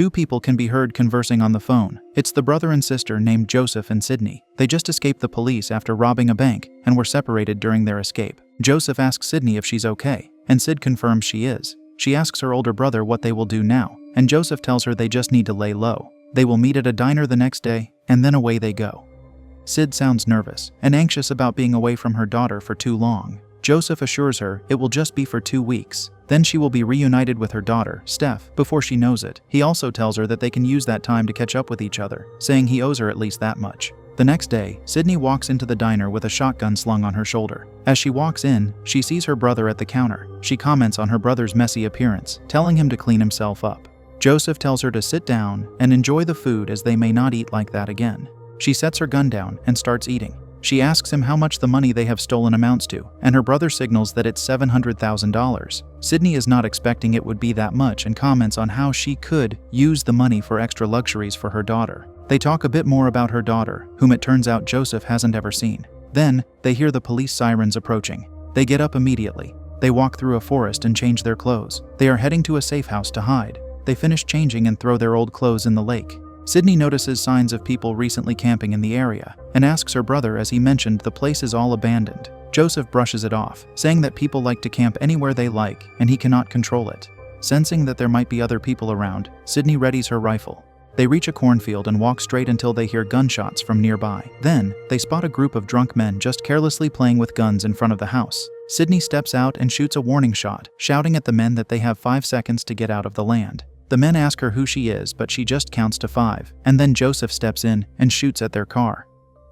Two people can be heard conversing on the phone. It's the brother and sister named Joseph and Sydney. They just escaped the police after robbing a bank and were separated during their escape. Joseph asks Sydney if she's okay, and Sid confirms she is. She asks her older brother what they will do now, and Joseph tells her they just need to lay low. They will meet at a diner the next day, and then away they go. Sid sounds nervous and anxious about being away from her daughter for too long. Joseph assures her it will just be for 2 weeks. Then she will be reunited with her daughter, Steph, before she knows it. He also tells her that they can use that time to catch up with each other, saying he owes her at least that much. The next day, Sydney walks into the diner with a shotgun slung on her shoulder. As she walks in, she sees her brother at the counter. She comments on her brother's messy appearance, telling him to clean himself up. Joseph tells her to sit down and enjoy the food as they may not eat like that again. She sets her gun down and starts eating. She asks him how much the money they have stolen amounts to, and her brother signals that it's $700,000. Sydney is not expecting it would be that much and comments on how she could use the money for extra luxuries for her daughter. They talk a bit more about her daughter, whom it turns out Joseph hasn't ever seen. Then, they hear the police sirens approaching. They get up immediately. They walk through a forest and change their clothes. They are heading to a safe house to hide. They finish changing and throw their old clothes in the lake. Sydney notices signs of people recently camping in the area and asks her brother as he mentioned the place is all abandoned. Joseph brushes it off, saying that people like to camp anywhere they like and he cannot control it. Sensing that there might be other people around, Sydney readies her rifle. They reach a cornfield and walk straight until they hear gunshots from nearby. Then, they spot a group of drunk men just carelessly playing with guns in front of the house. Sydney steps out and shoots a warning shot, shouting at the men that they have 5 seconds to get out of the land. The men ask her who she is, but she just counts to 5, and then Joseph steps in and shoots at their car.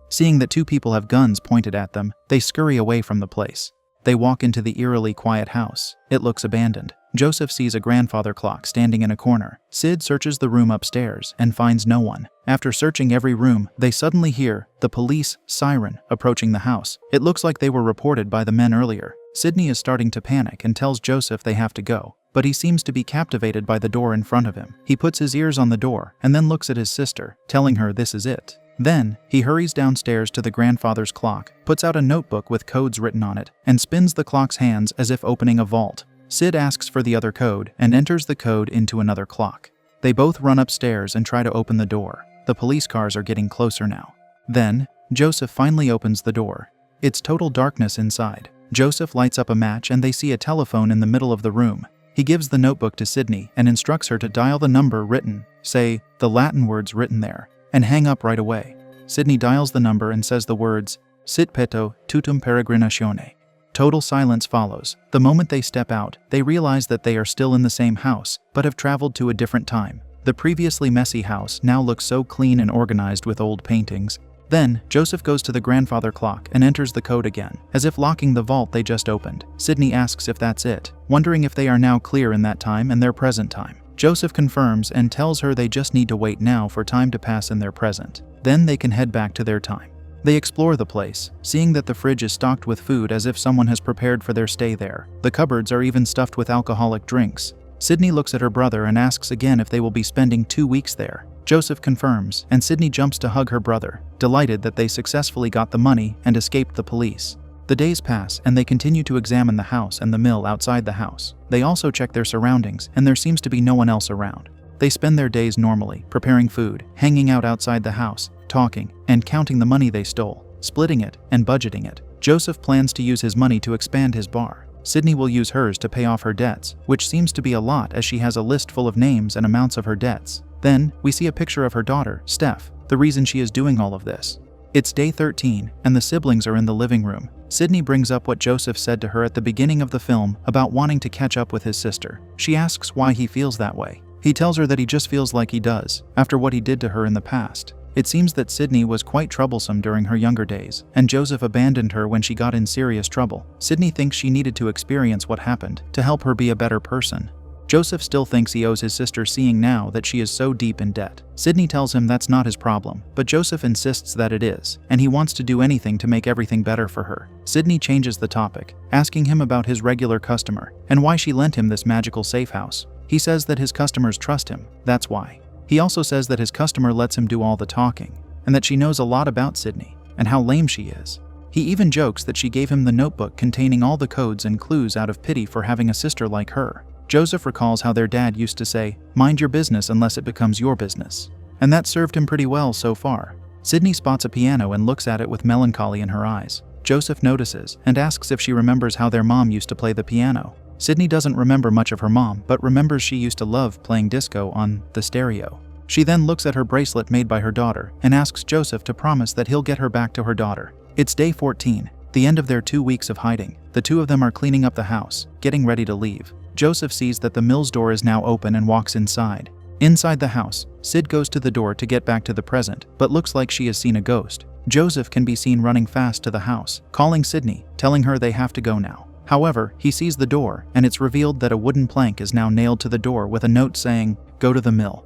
Seeing that 2 people have guns pointed at them, they scurry away from the place. They walk into the eerily quiet house. It looks abandoned. Joseph sees a grandfather clock standing in a corner. Sid searches the room upstairs and finds no one. After searching every room, they suddenly hear the police siren approaching the house. It looks like they were reported by the men earlier. Sydney is starting to panic and tells Joseph they have to go, but he seems to be captivated by the door in front of him. He puts his ears on the door and then looks at his sister, telling her this is it. Then, he hurries downstairs to the grandfather's clock, puts out a notebook with codes written on it, and spins the clock's hands as if opening a vault. Sid asks for the other code and enters the code into another clock. They both run upstairs and try to open the door. The police cars are getting closer now. Then, Joseph finally opens the door. It's total darkness inside. Joseph lights up a match and they see a telephone in the middle of the room. He gives the notebook to Sydney and instructs her to dial the number written, say, the Latin words written there, and hang up right away. Sydney dials the number and says the words, Sit peto tutum peregrinatione. Total silence follows. The moment they step out, they realize that they are still in the same house, but have traveled to a different time. The previously messy house now looks so clean and organized with old paintings. Then, Joseph goes to the grandfather clock and enters the code again, as if locking the vault they just opened. Sydney asks if that's it, wondering if they are now clear in that time and their present time. Joseph confirms and tells her they just need to wait now for time to pass in their present. Then they can head back to their time. They explore the place, seeing that the fridge is stocked with food as if someone has prepared for their stay there. The cupboards are even stuffed with alcoholic drinks. Sydney looks at her brother and asks again if they will be spending 2 weeks there. Joseph confirms, and Sydney jumps to hug her brother, delighted that they successfully got the money and escaped the police. The days pass, and they continue to examine the house and the mill outside the house. They also check their surroundings, and there seems to be no one else around. They spend their days normally, preparing food, hanging out outside the house, talking, and counting the money they stole, splitting it, and budgeting it. Joseph plans to use his money to expand his bar. Sydney will use hers to pay off her debts, which seems to be a lot as she has a list full of names and amounts of her debts. Then, we see a picture of her daughter, Steph, the reason she is doing all of this. It's day 13, and the siblings are in the living room. Sydney brings up what Joseph said to her at the beginning of the film about wanting to catch up with his sister. She asks why he feels that way. He tells her that he just feels like he does, after what he did to her in the past. It seems that Sydney was quite troublesome during her younger days, and Joseph abandoned her when she got in serious trouble. Sydney thinks she needed to experience what happened to help her be a better person. Joseph still thinks he owes his sister, seeing now that she is so deep in debt. Sydney tells him that's not his problem, but Joseph insists that it is, and he wants to do anything to make everything better for her. Sydney changes the topic, asking him about his regular customer and why she lent him this magical safe house. He says that his customers trust him, that's why. He also says that his customer lets him do all the talking, and that she knows a lot about Sydney, and how lame she is. He even jokes that she gave him the notebook containing all the codes and clues out of pity for having a sister like her. Joseph recalls how their dad used to say, "Mind your business unless it becomes your business." And that served him pretty well so far. Sydney spots a piano and looks at it with melancholy in her eyes. Joseph notices and asks if she remembers how their mom used to play the piano. Sydney doesn't remember much of her mom, but remembers she used to love playing disco on the stereo. She then looks at her bracelet made by her daughter and asks Joseph to promise that he'll get her back to her daughter. It's day 14, the end of their 2 weeks of hiding. The two of them are cleaning up the house, getting ready to leave. Joseph sees that the mill's door is now open and walks inside. Inside the house, Sid goes to the door to get back to the present, but looks like she has seen a ghost. Joseph can be seen running fast to the house, calling Sydney, telling her they have to go now. However, he sees the door, and it's revealed that a wooden plank is now nailed to the door with a note saying, "Go to the mill."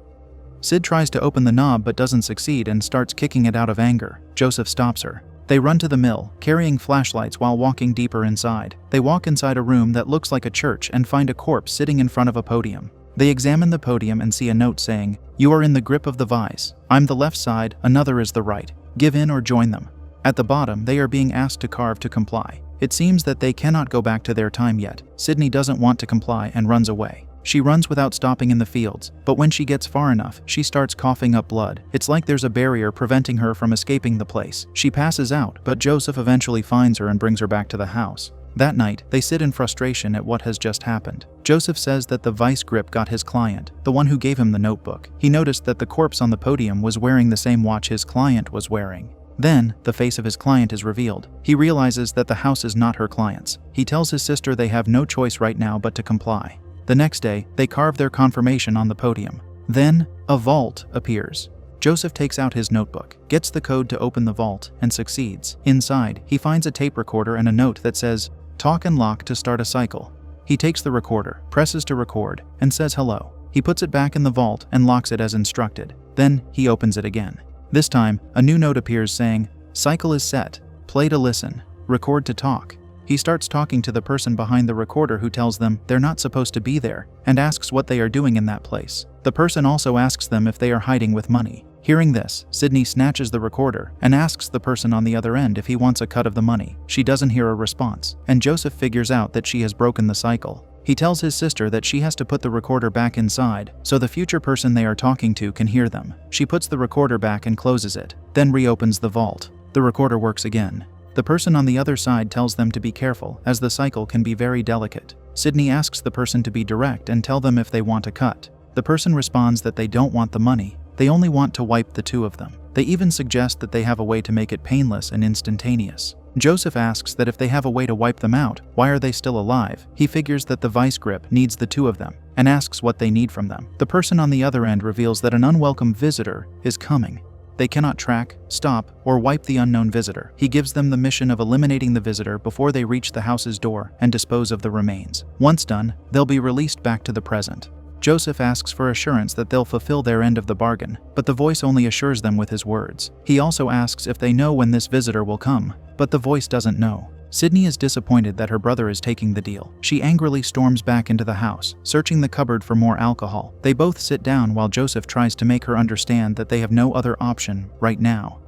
Sid tries to open the knob but doesn't succeed and starts kicking it out of anger. Joseph stops her. They run to the mill, carrying flashlights while walking deeper inside. They walk inside a room that looks like a church and find a corpse sitting in front of a podium. They examine the podium and see a note saying, "You are in the grip of the vice. I'm the left side, another is the right. Give in or join them." At the bottom, they are being asked to carve to comply. It seems that they cannot go back to their time yet. Sydney doesn't want to comply and runs away. She runs without stopping in the fields, but when she gets far enough, she starts coughing up blood. It's like there's a barrier preventing her from escaping the place. She passes out, but Joseph eventually finds her and brings her back to the house. That night, they sit in frustration at what has just happened. Joseph says that the vice grip got his client, the one who gave him the notebook. He noticed that the corpse on the podium was wearing the same watch his client was wearing. Then, the face of his client is revealed. He realizes that the house is not her client's. He tells his sister they have no choice right now but to comply. The next day, they carve their confirmation on the podium. Then, a vault appears. Joseph takes out his notebook, gets the code to open the vault, and succeeds. Inside, he finds a tape recorder and a note that says, "Talk and lock to start a cycle." He takes the recorder, presses to record, and says hello. He puts it back in the vault and locks it as instructed. Then, he opens it again. This time, a new note appears saying, "Cycle is set. Play to listen. Record to talk." He starts talking to the person behind the recorder who tells them they're not supposed to be there and asks what they are doing in that place. The person also asks them if they are hiding with money. Hearing this, Sydney snatches the recorder and asks the person on the other end if he wants a cut of the money. She doesn't hear a response, and Joseph figures out that she has broken the cycle. He tells his sister that she has to put the recorder back inside so the future person they are talking to can hear them. She puts the recorder back and closes it, then reopens the vault. The recorder works again. The person on the other side tells them to be careful, as the cycle can be very delicate. Sydney asks the person to be direct and tell them if they want a cut. The person responds that they don't want the money, they only want to wipe the two of them. They even suggest that they have a way to make it painless and instantaneous. Joseph asks that if they have a way to wipe them out, why are they still alive? He figures that the vice grip needs the two of them, and asks what they need from them. The person on the other end reveals that an unwelcome visitor is coming. They cannot track, stop, or wipe the unknown visitor. He gives them the mission of eliminating the visitor before they reach the house's door and dispose of the remains. Once done, they'll be released back to the present. Joseph asks for assurance that they'll fulfill their end of the bargain, but the voice only assures them with his words. He also asks if they know when this visitor will come, but the voice doesn't know. Sydney is disappointed that her brother is taking the deal. She angrily storms back into the house, searching the cupboard for more alcohol. They both sit down while Joseph tries to make her understand that they have no other option right now.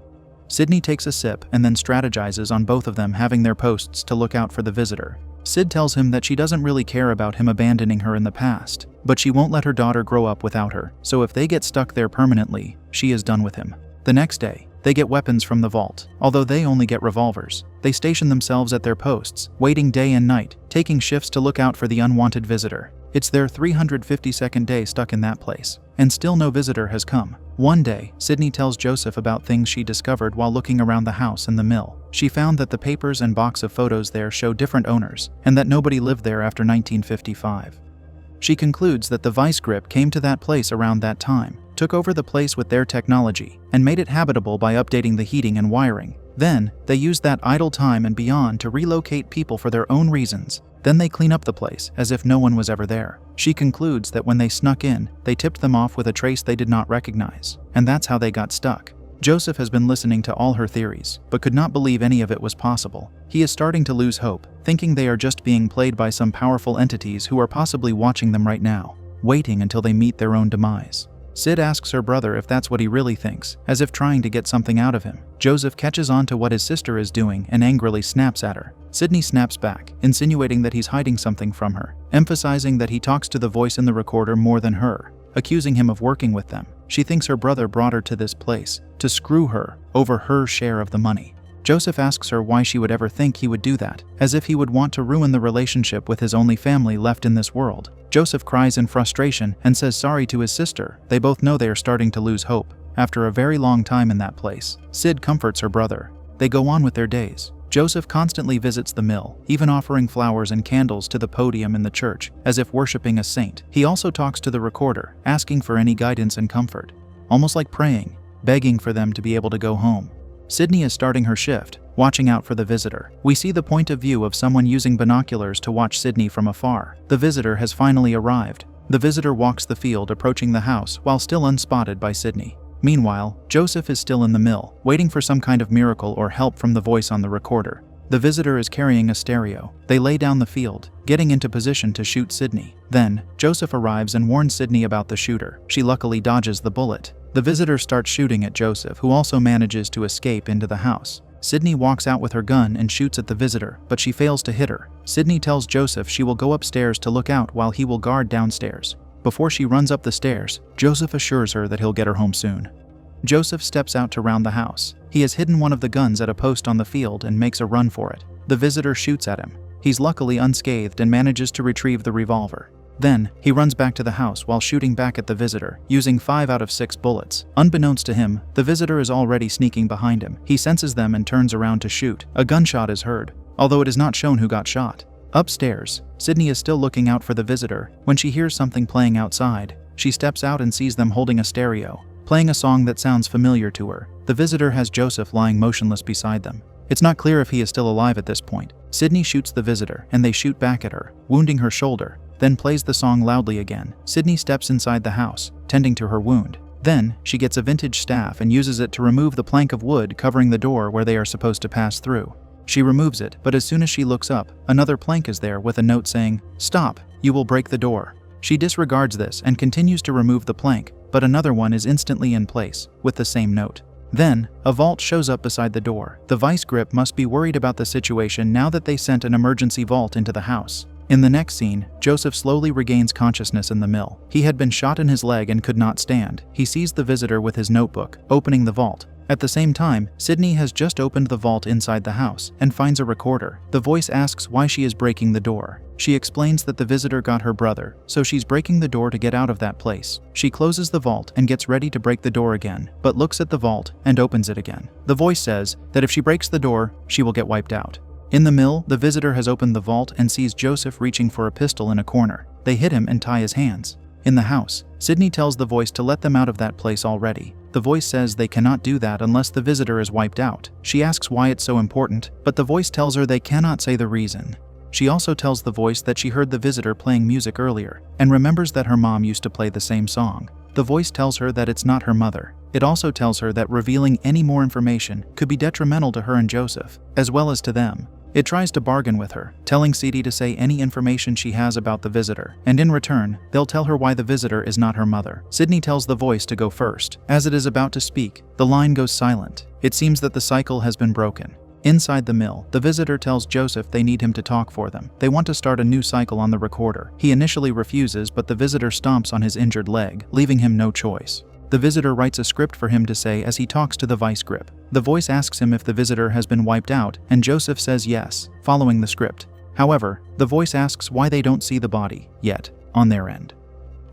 Sydney takes a sip and then strategizes on both of them having their posts to look out for the visitor. Sid tells him that she doesn't really care about him abandoning her in the past, but she won't let her daughter grow up without her, so if they get stuck there permanently, she is done with him. The next day, they get weapons from the vault, although they only get revolvers. They station themselves at their posts, waiting day and night, taking shifts to look out for the unwanted visitor. It's their 352nd day stuck in that place, and still no visitor has come. One day, Sydney tells Joseph about things she discovered while looking around the house and the mill. She found that the papers and box of photos there show different owners, and that nobody lived there after 1955. She concludes that the vice grip came to that place around that time, took over the place with their technology, and made it habitable by updating the heating and wiring. Then, they used that idle time and beyond to relocate people for their own reasons. Then they clean up the place as if no one was ever there. She concludes that when they snuck in, they tipped them off with a trace they did not recognize, and that's how they got stuck. Joseph has been listening to all her theories, but could not believe any of it was possible. He is starting to lose hope, thinking they are just being played by some powerful entities who are possibly watching them right now, waiting until they meet their own demise. Sid asks her brother if that's what he really thinks, as if trying to get something out of him. Joseph catches on to what his sister is doing and angrily snaps at her. Sydney snaps back, insinuating that he's hiding something from her, emphasizing that he talks to the voice in the recorder more than her, accusing him of working with them. She thinks her brother brought her to this place to screw her over her share of the money. Joseph asks her why she would ever think he would do that, as if he would want to ruin the relationship with his only family left in this world. Joseph cries in frustration and says sorry to his sister. They both know they are starting to lose hope after a very long time in that place. Sid comforts her brother. They go on with their days. Joseph constantly visits the mill, even offering flowers and candles to the podium in the church, as if worshipping a saint. He also talks to the recorder, asking for any guidance and comfort, almost like praying, begging for them to be able to go home. Sydney is starting her shift, watching out for the visitor. We see the point of view of someone using binoculars to watch Sydney from afar. The visitor has finally arrived. The visitor walks the field, approaching the house while still unspotted by Sydney. Meanwhile, Joseph is still in the mill, waiting for some kind of miracle or help from the voice on the recorder. The visitor is carrying a stereo. They lay down the field, getting into position to shoot Sydney. Then, Joseph arrives and warns Sydney about the shooter. She luckily dodges the bullet. The visitor starts shooting at Joseph, who also manages to escape into the house. Sydney walks out with her gun and shoots at the visitor, but she fails to hit her. Sydney tells Joseph she will go upstairs to look out while he will guard downstairs. Before she runs up the stairs, Joseph assures her that he'll get her home soon. Joseph steps out to round the house. He has hidden one of the guns at a post on the field and makes a run for it. The visitor shoots at him. He's luckily unscathed and manages to retrieve the revolver. Then, he runs back to the house while shooting back at the visitor, using 5 out of 6 bullets. Unbeknownst to him, the visitor is already sneaking behind him. He senses them and turns around to shoot. A gunshot is heard, although it is not shown who got shot. Upstairs, Sydney is still looking out for the visitor when she hears something playing outside. She steps out and sees them holding a stereo, playing a song that sounds familiar to her. The visitor has Joseph lying motionless beside them. It's not clear if he is still alive at this point. Sydney shoots the visitor, and they shoot back at her, wounding her shoulder, then plays the song loudly again. Sydney steps inside the house, tending to her wound. Then, she gets a vintage staff and uses it to remove the plank of wood covering the door where they are supposed to pass through. She removes it, but as soon as she looks up, another plank is there with a note saying, "Stop, you will break the door." She disregards this and continues to remove the plank, but another one is instantly in place, with the same note. Then, a vault shows up beside the door. The vice grip must be worried about the situation now that they sent an emergency vault into the house. In the next scene, Joseph slowly regains consciousness in the mill. He had been shot in his leg and could not stand. He sees the visitor with his notebook, opening the vault. At the same time, Sydney has just opened the vault inside the house and finds a recorder. The voice asks why she is breaking the door. She explains that the visitor got her brother, so she's breaking the door to get out of that place. She closes the vault and gets ready to break the door again, but looks at the vault and opens it again. The voice says that if she breaks the door, she will get wiped out. In the mill, the visitor has opened the vault and sees Joseph reaching for a pistol in a corner. They hit him and tie his hands. In the house, Sydney tells the voice to let them out of that place already. The voice says they cannot do that unless the visitor is wiped out. She asks why it's so important, but the voice tells her they cannot say the reason. She also tells the voice that she heard the visitor playing music earlier, and remembers that her mom used to play the same song. The voice tells her that it's not her mother. It also tells her that revealing any more information could be detrimental to her and Joseph, as well as to them. It tries to bargain with her, telling Sidi to say any information she has about the visitor, and in return, they'll tell her why the visitor is not her mother. Sydney tells the voice to go first. As it is about to speak, the line goes silent. It seems that the cycle has been broken. Inside the mill, the visitor tells Joseph they need him to talk for them. They want to start a new cycle on the recorder. He initially refuses, but the visitor stomps on his injured leg, leaving him no choice. The visitor writes a script for him to say as he talks to the vice grip. The voice asks him if the visitor has been wiped out, and Joseph says yes, following the script. However, the voice asks why they don't see the body, yet, on their end.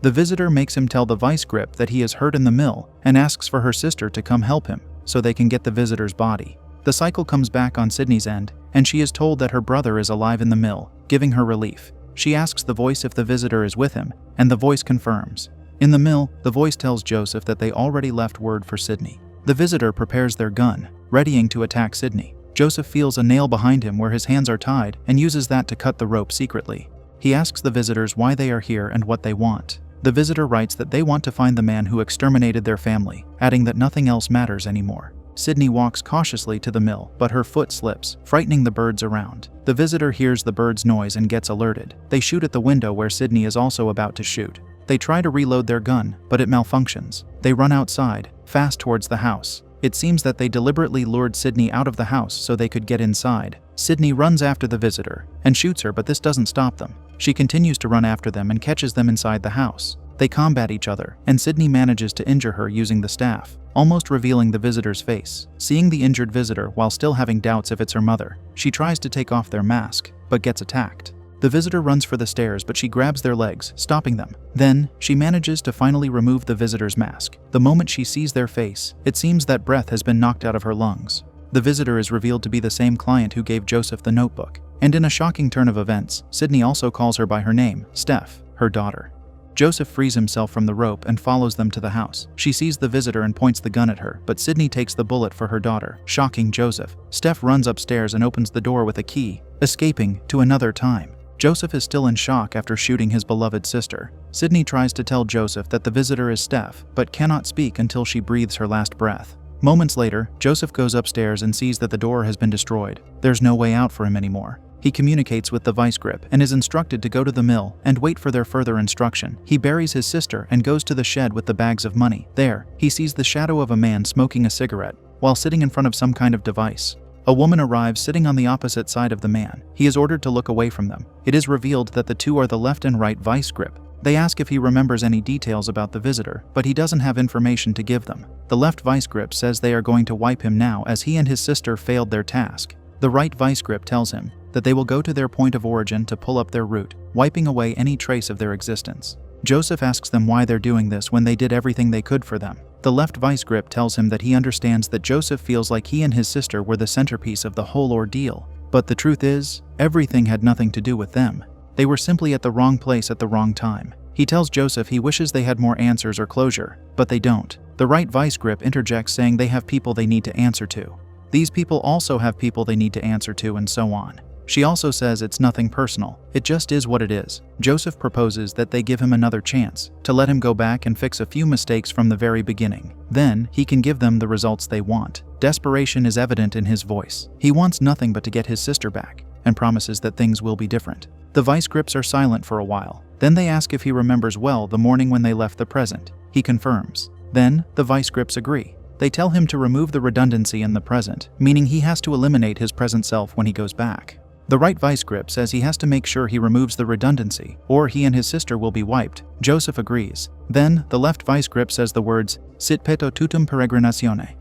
The visitor makes him tell the vice grip that he is hurt in the mill, and asks for her sister to come help him, so they can get the visitor's body. The cycle comes back on Sydney's end, and she is told that her brother is alive in the mill, giving her relief. She asks the voice if the visitor is with him, and the voice confirms. In the mill, the voice tells Joseph that they already left word for Sydney. The visitor prepares their gun, readying to attack Sydney. Joseph feels a nail behind him where his hands are tied and uses that to cut the rope secretly. He asks the visitors why they are here and what they want. The visitor writes that they want to find the man who exterminated their family, adding that nothing else matters anymore. Sydney walks cautiously to the mill, but her foot slips, frightening the birds around. The visitor hears the birds' noise and gets alerted. They shoot at the window where Sydney is also about to shoot. They try to reload their gun, but it malfunctions. They run outside, fast towards the house. It seems that they deliberately lured Sydney out of the house so they could get inside. Sydney runs after the visitor and shoots her, but this doesn't stop them. She continues to run after them and catches them inside the house. They combat each other, and Sydney manages to injure her using the staff, almost revealing the visitor's face. Seeing the injured visitor while still having doubts if it's her mother, she tries to take off their mask, but gets attacked. The visitor runs for the stairs, but she grabs their legs, stopping them. Then, she manages to finally remove the visitor's mask. The moment she sees their face, it seems that breath has been knocked out of her lungs. The visitor is revealed to be the same client who gave Joseph the notebook. And in a shocking turn of events, Sydney also calls her by her name, Steph, her daughter. Joseph frees himself from the rope and follows them to the house. She sees the visitor and points the gun at her, but Sydney takes the bullet for her daughter, shocking Joseph. Steph runs upstairs and opens the door with a key, escaping to another time. Joseph is still in shock after shooting his beloved sister. Sydney tries to tell Joseph that the visitor is Steph, but cannot speak until she breathes her last breath. Moments later, Joseph goes upstairs and sees that the door has been destroyed. There's no way out for him anymore. He communicates with the vice grip and is instructed to go to the mill and wait for their further instruction. He buries his sister and goes to the shed with the bags of money. There, he sees the shadow of a man smoking a cigarette while sitting in front of some kind of device. A woman arrives sitting on the opposite side of the man. He is ordered to look away from them. It is revealed that the two are the left and right vice grip. They ask if he remembers any details about the visitor, but he doesn't have information to give them. The left vice grip says they are going to wipe him now as he and his sister failed their task. The right vice grip tells him that they will go to their point of origin to pull up their route, wiping away any trace of their existence. Joseph asks them why they're doing this when they did everything they could for them. The left vice grip tells him that he understands that Joseph feels like he and his sister were the centerpiece of the whole ordeal. But the truth is, everything had nothing to do with them. They were simply at the wrong place at the wrong time. He tells Joseph he wishes they had more answers or closure, but they don't. The right vice grip interjects saying they have people they need to answer to. These people also have people they need to answer to, and so on. She also says it's nothing personal, it just is what it is. Joseph proposes that they give him another chance, to let him go back and fix a few mistakes from the very beginning. Then, he can give them the results they want. Desperation is evident in his voice. He wants nothing but to get his sister back, and promises that things will be different. The vice grips are silent for a while. Then they ask if he remembers well the morning when they left the present. He confirms. Then, the vice grips agree. They tell him to remove the redundancy in the present, meaning he has to eliminate his present self when he goes back. The right vice grip says he has to make sure he removes the redundancy, or he and his sister will be wiped. Joseph agrees. Then, the left vice grip says the words, "Sit peto tutum peregrinazione."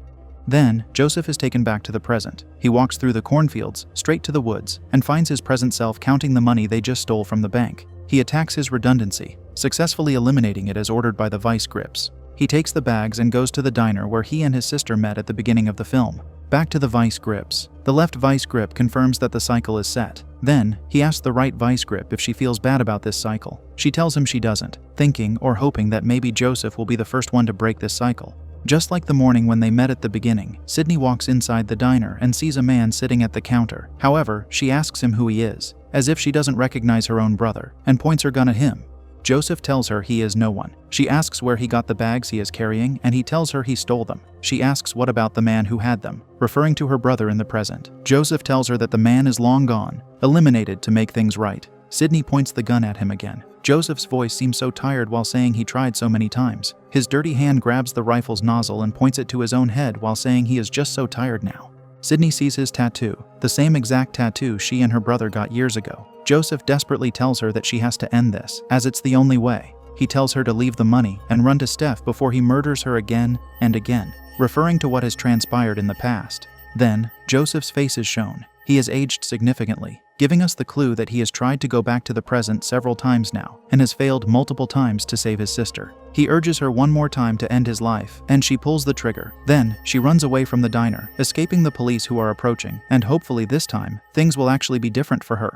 Then, Joseph is taken back to the present. He walks through the cornfields, straight to the woods, and finds his present self counting the money they just stole from the bank. He attacks his redundancy, successfully eliminating it as ordered by the vice grips. He takes the bags and goes to the diner where he and his sister met at the beginning of the film. Back to the vice grips. The left vice grip confirms that the cycle is set. Then, he asks the right vice grip if she feels bad about this cycle. She tells him she doesn't, thinking or hoping that maybe Joseph will be the first one to break this cycle. Just like the morning when they met at the beginning, Sydney walks inside the diner and sees a man sitting at the counter. However, she asks him who he is, as if she doesn't recognize her own brother, and points her gun at him. Joseph tells her he is no one. She asks where he got the bags he is carrying, and he tells her he stole them. She asks what about the man who had them, referring to her brother in the present. Joseph tells her that the man is long gone, eliminated to make things right. Sydney points the gun at him again. Joseph's voice seems so tired while saying he tried so many times. His dirty hand grabs the rifle's nozzle and points it to his own head while saying he is just so tired now. Sydney sees his tattoo, the same exact tattoo she and her brother got years ago. Joseph desperately tells her that she has to end this, as it's the only way. He tells her to leave the money and run to Steph before he murders her again and again, referring to what has transpired in the past. Then, Joseph's face is shown. He has aged significantly, giving us the clue that he has tried to go back to the present several times now, and has failed multiple times to save his sister. He urges her one more time to end his life, and she pulls the trigger. Then, she runs away from the diner, escaping the police who are approaching, and hopefully this time, things will actually be different for her.